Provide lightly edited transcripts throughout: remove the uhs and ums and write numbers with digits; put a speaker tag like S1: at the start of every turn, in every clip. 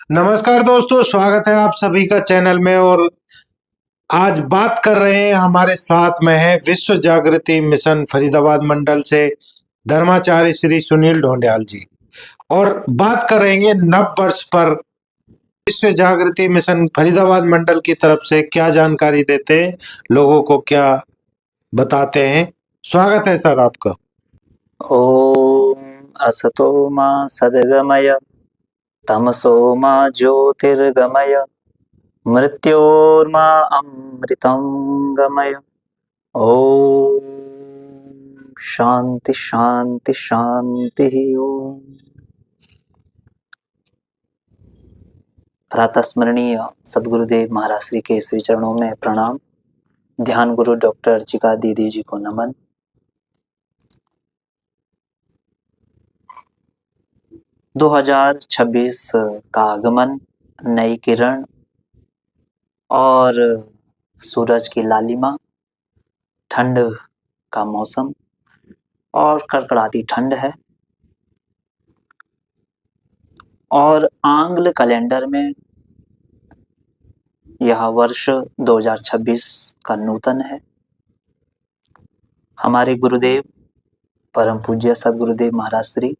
S1: नमस्कार दोस्तों, स्वागत है आप सभी का चैनल में। और आज बात कर रहे हैं, हमारे साथ में है विश्व जागृति मिशन फरीदाबाद मंडल से धर्माचार्य श्री सुनील ढोंडियाल जी। और बात करेंगे नव वर्ष पर विश्व जागृति मिशन फरीदाबाद मंडल की तरफ से क्या जानकारी देते हैं, लोगों को क्या बताते हैं। स्वागत है सर आपका।
S2: ॐ असतो मा सद्गमय तमसो मा ज्योतिर्गमय मृत्योर्मा अमृतं गमय। ॐ शांति शांति शांति। ओम प्रातस्मरणीय सद्गुरुदेव महाराज श्री के श्री चरणों में प्रणाम। ध्यान गुरु डॉक्टर अर्चिका दीदी जी को नमन। दो 2026 का आगमन, नई किरण और सूरज की लालिमा, ठंड का मौसम और कड़कड़ाती ठंड है। और आंग्ल कैलेंडर में यह वर्ष 2026 का नूतन है। हमारे गुरुदेव परम पूज्य सद्गुरुदेव महाराज श्री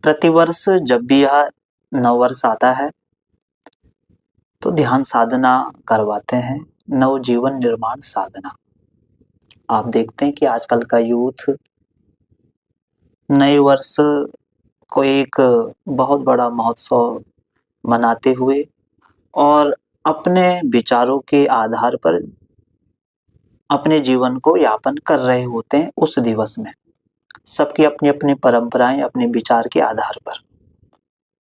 S2: प्रतिवर्ष जब भी यह नववर्ष आता है तो ध्यान साधना करवाते हैं, नव जीवन निर्माण साधना। आप देखते हैं कि आजकल का यूथ नए वर्ष को एक बहुत बड़ा महोत्सव मनाते हुए और अपने विचारों के आधार पर अपने जीवन को यापन कर रहे होते हैं। उस दिवस में सबकी अपनी अपनी परंपराएं, अपने विचार के आधार पर।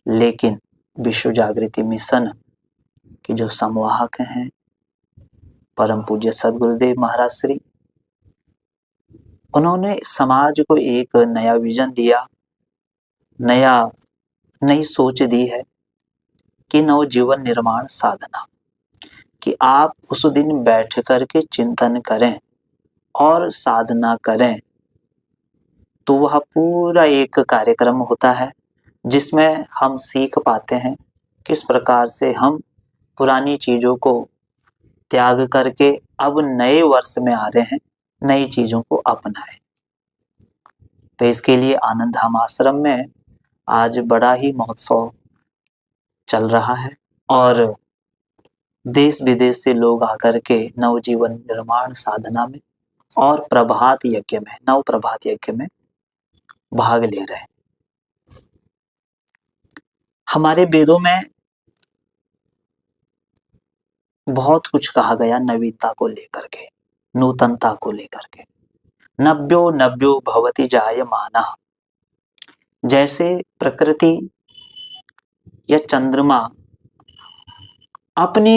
S2: लेकिन विश्व जागृति मिशन के जो संवाहक हैं परम पूज्य सद्गुरुदेव महाराज श्री, उन्होंने समाज को एक नया विजन दिया, नई सोच दी है कि नव जीवन निर्माण साधना, कि आप उस दिन बैठ कर के चिंतन करें और साधना करें। तो वह पूरा एक कार्यक्रम होता है जिसमें हम सीख पाते हैं किस प्रकार से हम पुरानी चीजों को त्याग करके अब नए वर्ष में आ रहे हैं, नई चीजों को अपनाएं। तो इसके लिए आनंद धाम आश्रम में आज बड़ा ही महोत्सव चल रहा है और देश विदेश से लोग आकर के नवजीवन निर्माण साधना में और प्रभात यज्ञ में, नव प्रभात यज्ञ में भाग ले रहे हैं। हमारे वेदों में बहुत कुछ कहा गया नवीनता को लेकर के, नूतनता को लेकर के। नव्यो नव्यो भवति जायमानः, जैसे प्रकृति या चंद्रमा अपने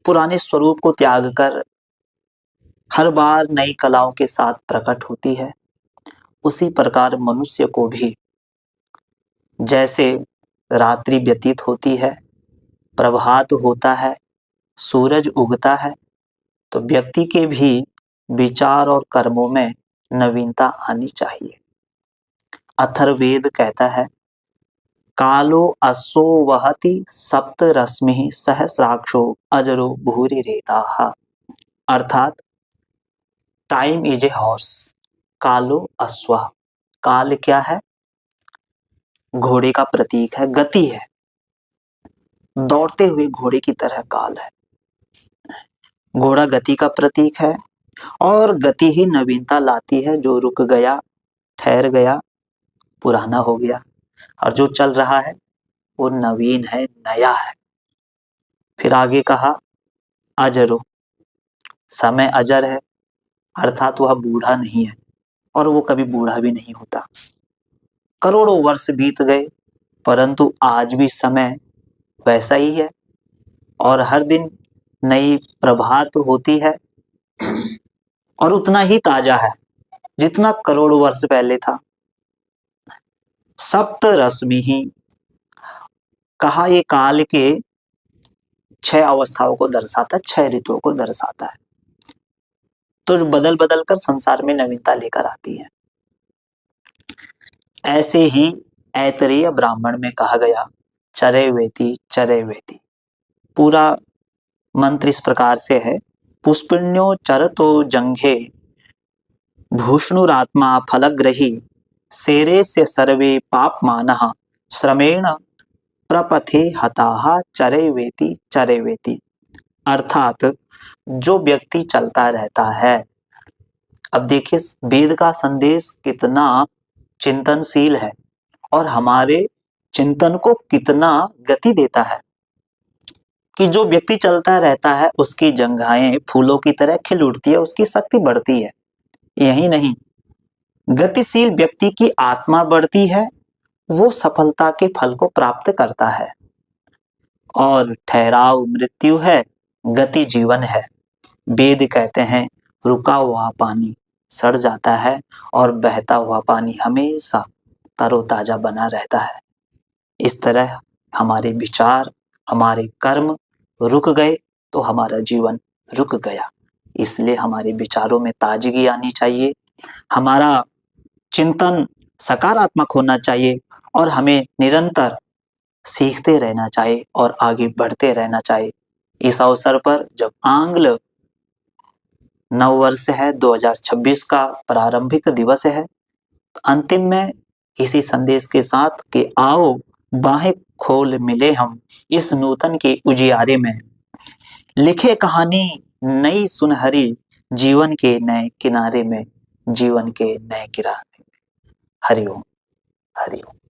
S2: पुराने स्वरूप को त्याग कर हर बार नई कलाओं के साथ प्रकट होती है, उसी प्रकार मनुष्य को भी जैसे रात्रि व्यतीत होती है, प्रभात होता है, सूरज उगता है, तो व्यक्ति के भी विचार और कर्मों में नवीनता आनी चाहिए। अथर्ववेद कहता है, कालो असो वहति सप्त रश्मि सहस्राक्षो अजरो भूरि रेताः। अर्थात टाइम इज ए हॉर्स, कालो अश्व। काल क्या है? घोड़े का प्रतीक है, गति है, दौड़ते हुए घोड़े की तरह काल है। घोड़ा गति का प्रतीक है और गति ही नवीनता लाती है। जो रुक गया, ठहर गया, पुराना हो गया, और जो चल रहा है वो नवीन है, नया है। फिर आगे कहा, अजरो, समय अजर है, अर्थात वह बूढ़ा नहीं है और वो कभी बूढ़ा भी नहीं होता। करोड़ों वर्ष बीत गए परंतु आज भी समय वैसा ही है और हर दिन नई प्रभात होती है और उतना ही ताजा है जितना करोड़ों वर्ष पहले था। सप्त रश्मि ही कहा, ये काल के 6 अवस्थाओं को दर्शाता है, 6 ऋतुओं को दर्शाता है। तो बदल बदल कर संसार में नवीनता लेकर आती है। ऐसे ही ऐतरेय ब्राह्मण में कहा गया, चरे वेति चरे वेति। पूरा मंत्र इस प्रकार से है, पुष्पिण्यो चरतो जंघे भूष्णुरात्मा फलग्रही शेरे से सर्वे पापमानः श्रमेण प्रपथे हताः चरे वेति। अर्थात जो व्यक्ति चलता रहता है, अब देखिए वेद का संदेश कितना चिंतनशील है और हमारे चिंतन को कितना गति देता है कि जो व्यक्ति चलता रहता है उसकी जंघाएं फूलों की तरह खिल उठती है, उसकी शक्ति बढ़ती है। यही नहीं, गतिशील व्यक्ति की आत्मा बढ़ती है, वो सफलता के फल को प्राप्त करता है। और ठहराव मृत्यु है, गति जीवन है। वेद कहते हैं रुका हुआ पानी सड़ जाता है और बहता हुआ पानी हमेशा तरोताजा बना रहता है। इस तरह हमारे विचार, हमारे कर्म रुक गए तो हमारा जीवन रुक गया। इसलिए हमारे विचारों में ताजगी आनी चाहिए, हमारा चिंतन सकारात्मक होना चाहिए और हमें निरंतर सीखते रहना चाहिए और आगे बढ़ते रहना चाहिए। इस अवसर पर जब आंग्ल नववर्ष है, 2026 का प्रारंभिक दिवस है, अंतिम में इसी संदेश के साथ कि आओ बाहें खोल मिले हम इस नूतन के उजियारे में, लिखे कहानी नई सुनहरी जीवन के नए किनारे में, जीवन के नए किनारे में। हरिओम हरिओम।